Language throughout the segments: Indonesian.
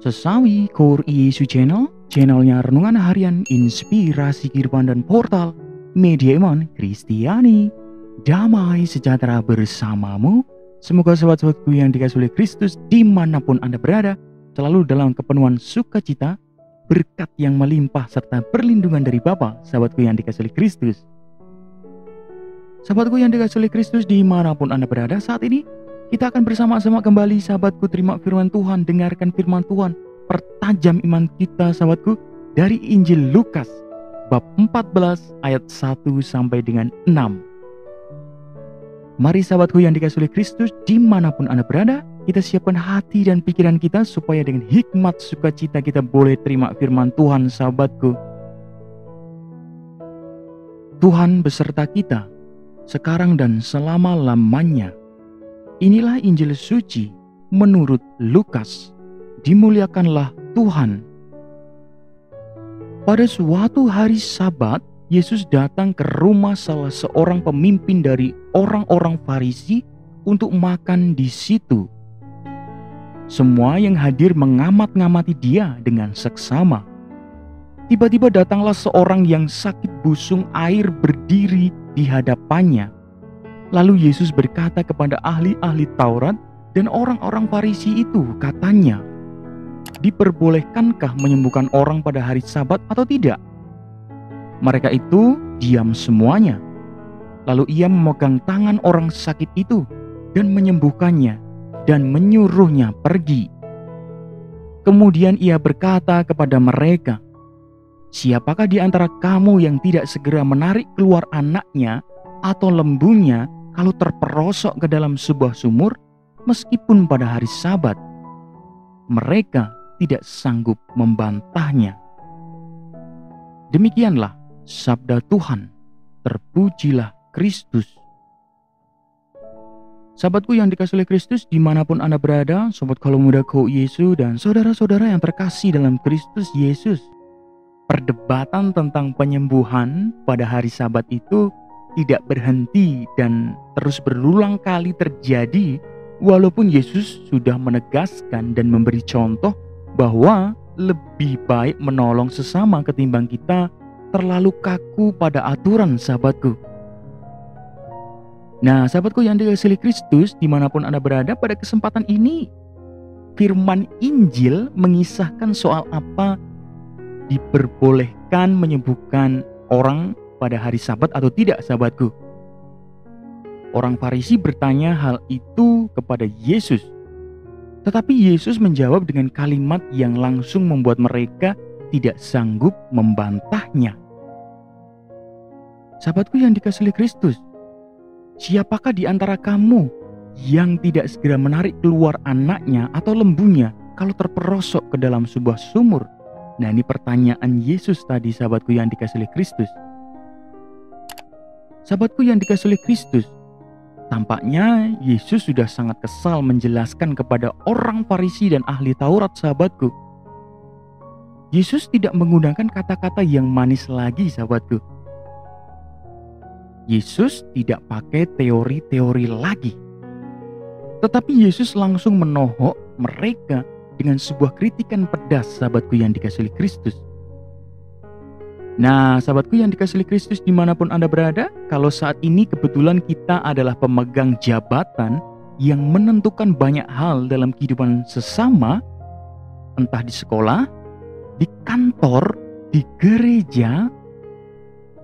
Sesawi Core Yesu Channel, channelnya renungan harian, inspirasi kehidupan dan portal media iman Kristiani. Damai sejahtera bersamamu. Semoga sobat-sobatku yang dikasihi oleh Kristus dimanapun Anda berada, selalu dalam kepenuhan sukacita, berkat yang melimpah serta perlindungan dari Bapa. Sahabatku yang dikasihi oleh Kristus, sahabatku yang dikasihi oleh Kristus dimanapun Anda berada saat ini, kita akan bersama-sama kembali sahabatku terima firman Tuhan, dengarkan firman Tuhan, pertajam iman kita sahabatku dari Injil Lukas bab 14 ayat 1 sampai dengan 6. Mari sahabatku yang dikasihi oleh Kristus dimanapun Anda berada, kita siapkan hati dan pikiran kita supaya dengan hikmat sukacita kita boleh terima firman Tuhan sahabatku. Tuhan beserta kita sekarang dan selama-lamanya. Inilah Injil suci menurut Lukas. Dimuliakanlah Tuhan. Pada suatu hari Sabat, Yesus datang ke rumah salah seorang pemimpin dari orang-orang Farisi untuk makan di situ. Semua yang hadir mengamat-ngamati dia dengan seksama. Tiba-tiba datanglah seorang yang sakit busung air berdiri di hadapannya. Lalu Yesus berkata kepada ahli-ahli Taurat dan orang-orang Farisi itu, katanya, "Diperbolehkankah menyembuhkan orang pada hari Sabat atau tidak?" Mereka itu diam semuanya. Lalu ia memegang tangan orang sakit itu dan menyembuhkannya dan menyuruhnya pergi. Kemudian ia berkata kepada mereka, "Siapakah di antara kamu yang tidak segera menarik keluar anaknya atau lembunya kalau terperosok ke dalam sebuah sumur meskipun pada hari Sabat?" Mereka tidak sanggup membantahnya. Demikianlah sabda Tuhan. Terpujilah Kristus. Sahabatku yang dikasihi oleh Kristus dimanapun Anda berada, sobat kalau muda Ko Yesus dan saudara-saudara yang terkasih dalam Kristus Yesus. Perdebatan tentang penyembuhan pada hari Sabat itu tidak berhenti dan terus berulang kali terjadi, walaupun Yesus sudah menegaskan dan memberi contoh bahwa lebih baik menolong sesama ketimbang kita terlalu kaku pada aturan sahabatku. Nah sahabatku yang dikasihi Kristus dimanapun Anda berada, pada kesempatan ini firman Injil mengisahkan soal apa diperbolehkan menyembuhkan orang pada hari Sabat atau tidak sahabatku. Orang Farisi bertanya hal itu kepada Yesus. Tetapi Yesus menjawab dengan kalimat yang langsung membuat mereka tidak sanggup membantahnya. Sahabatku yang dikasihi Kristus, siapakah di antara kamu yang tidak segera menarik keluar anaknya atau lembunya kalau terperosok ke dalam sebuah sumur? Nah ini pertanyaan Yesus tadi sahabatku yang dikasihi Kristus. Sahabatku yang dikasihi Kristus, tampaknya Yesus sudah sangat kesal menjelaskan kepada orang Farisi dan ahli Taurat sahabatku. Yesus tidak menggunakan kata-kata yang manis lagi sahabatku. Yesus tidak pakai teori-teori lagi. Tetapi Yesus langsung menohok mereka dengan sebuah kritikan pedas sahabatku yang dikasihi Kristus. Nah sahabatku yang dikasihi Kristus dimanapun Anda berada, kalau saat ini kebetulan kita adalah pemegang jabatan yang menentukan banyak hal dalam kehidupan sesama, entah di sekolah, di kantor, di gereja,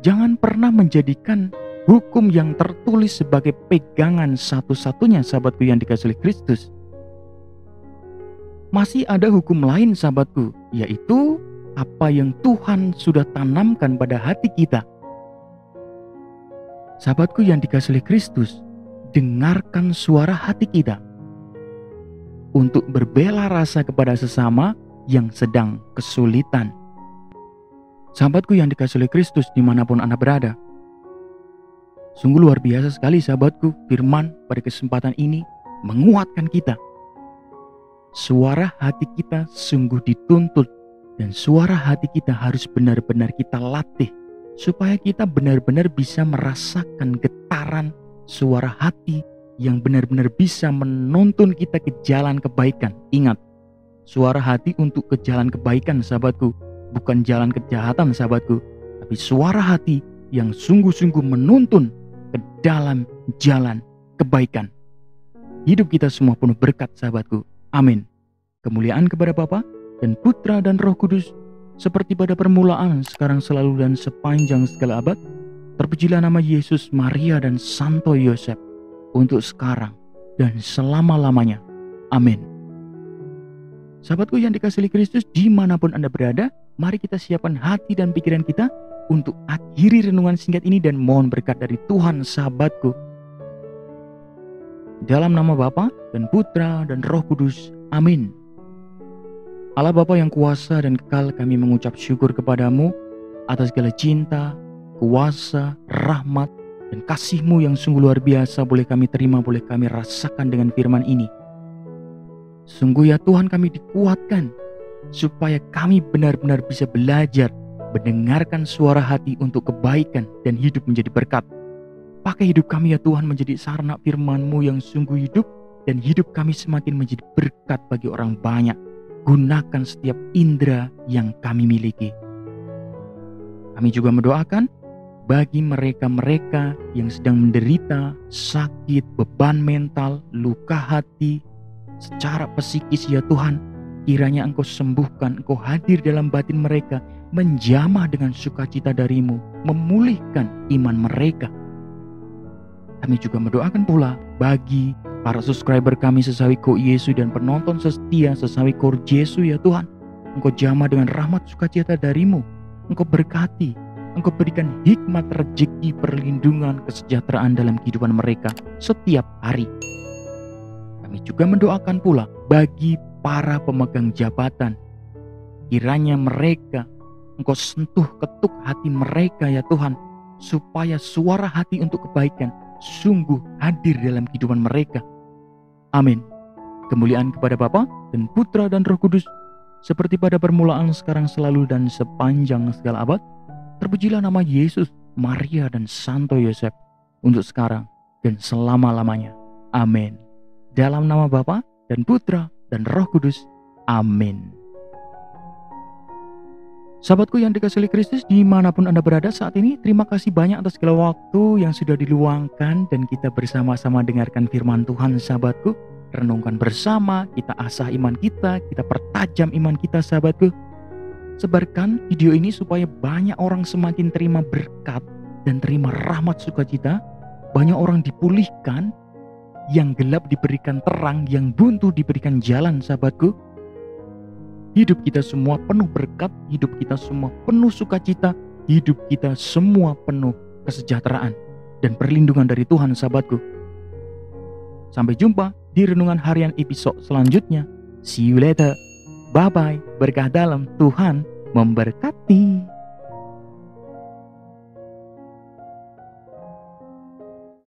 jangan pernah menjadikan hukum yang tertulis sebagai pegangan satu-satunya sahabatku yang dikasihi Kristus. Masih ada hukum lain sahabatku, yaitu apa yang Tuhan sudah tanamkan pada hati kita. Sahabatku yang dikasihi Kristus, dengarkan suara hati kita untuk berbela rasa kepada sesama yang sedang kesulitan. Sahabatku yang dikasihi Kristus dimanapun Anda berada, sungguh luar biasa sekali sahabatku, firman pada kesempatan ini menguatkan kita. Suara hati kita sungguh dituntut, dan suara hati kita harus benar-benar kita latih supaya kita benar-benar bisa merasakan getaran suara hati yang benar-benar bisa menuntun kita ke jalan kebaikan. Ingat, Suara hati untuk ke jalan kebaikan sahabatku, bukan jalan kejahatan sahabatku, tapi suara hati yang sungguh-sungguh menuntun ke dalam jalan kebaikan. Hidup kita semua penuh berkat sahabatku. Amin. Kemuliaan kepada Bapa dan Putra dan Roh Kudus, seperti pada permulaan, sekarang, selalu, dan sepanjang segala abad. Terpujilah nama Yesus, Maria, dan Santo Yosef, untuk sekarang dan selama-lamanya. Amin. Sahabatku yang dikasihi Kristus, dimanapun Anda berada, mari kita siapkan hati dan pikiran kita untuk akhiri renungan singkat ini dan mohon berkat dari Tuhan sahabatku. Dalam nama Bapa dan Putra dan Roh Kudus. Amin. Allah Bapa yang kuasa dan kekal, kami mengucap syukur kepadamu atas segala cinta, kuasa, rahmat, dan kasih-Mu yang sungguh luar biasa boleh kami terima, boleh kami rasakan dengan firman ini. Sungguh ya Tuhan, kami dikuatkan supaya kami benar-benar bisa belajar mendengarkan suara hati untuk kebaikan dan hidup menjadi berkat. Pakai hidup kami ya Tuhan menjadi sarana firman-Mu yang sungguh hidup, dan hidup kami semakin menjadi berkat bagi orang banyak. Gunakan setiap indera yang kami miliki. Kami juga mendoakan bagi mereka-mereka yang sedang menderita sakit, beban mental, luka hati, secara psikis ya Tuhan, kiranya Engkau sembuhkan, Engkau hadir dalam batin mereka, menjamah dengan sukacita dari-Mu, memulihkan iman mereka. Kami juga mendoakan pula bagi para subscriber kami Sesawi Ko Yesu dan penonton setia Sesawi Ko Yesu ya Tuhan, Engkau jamah dengan rahmat sukacita dari-Mu, Engkau berkati, Engkau berikan hikmat, rezeki, perlindungan, kesejahteraan dalam kehidupan mereka setiap hari. Kami juga mendoakan pula bagi para pemegang jabatan. Kiranya mereka, Engkau sentuh, ketuk hati mereka ya Tuhan, supaya suara hati untuk kebaikan sungguh hadir dalam kehidupan mereka. Amin. Kemuliaan kepada Bapa dan Putra dan Roh Kudus, seperti pada permulaan, sekarang, selalu, dan sepanjang segala abad. Terpujilah nama Yesus, Maria, dan Santo Yosef, untuk sekarang dan selama-lamanya. Amin. Dalam nama Bapa dan Putra dan Roh Kudus. Amin. Sahabatku yang dikasihi Kristus, dimanapun Anda berada saat ini, terima kasih banyak atas segala waktu yang sudah diluangkan dan kita bersama-sama dengarkan firman Tuhan sahabatku. Renungkan bersama, kita asah iman kita pertajam iman kita sahabatku. Sebarkan video ini supaya banyak orang semakin terima berkat dan terima rahmat sukacita. Banyak orang dipulihkan, yang gelap diberikan terang, yang buntu diberikan jalan sahabatku. Hidup kita semua penuh berkat, hidup kita semua penuh sukacita, hidup kita semua penuh kesejahteraan dan perlindungan dari Tuhan sahabatku. Sampai jumpa di renungan harian episode selanjutnya. See you later. Bye-bye. Berkah dalam, Tuhan memberkati.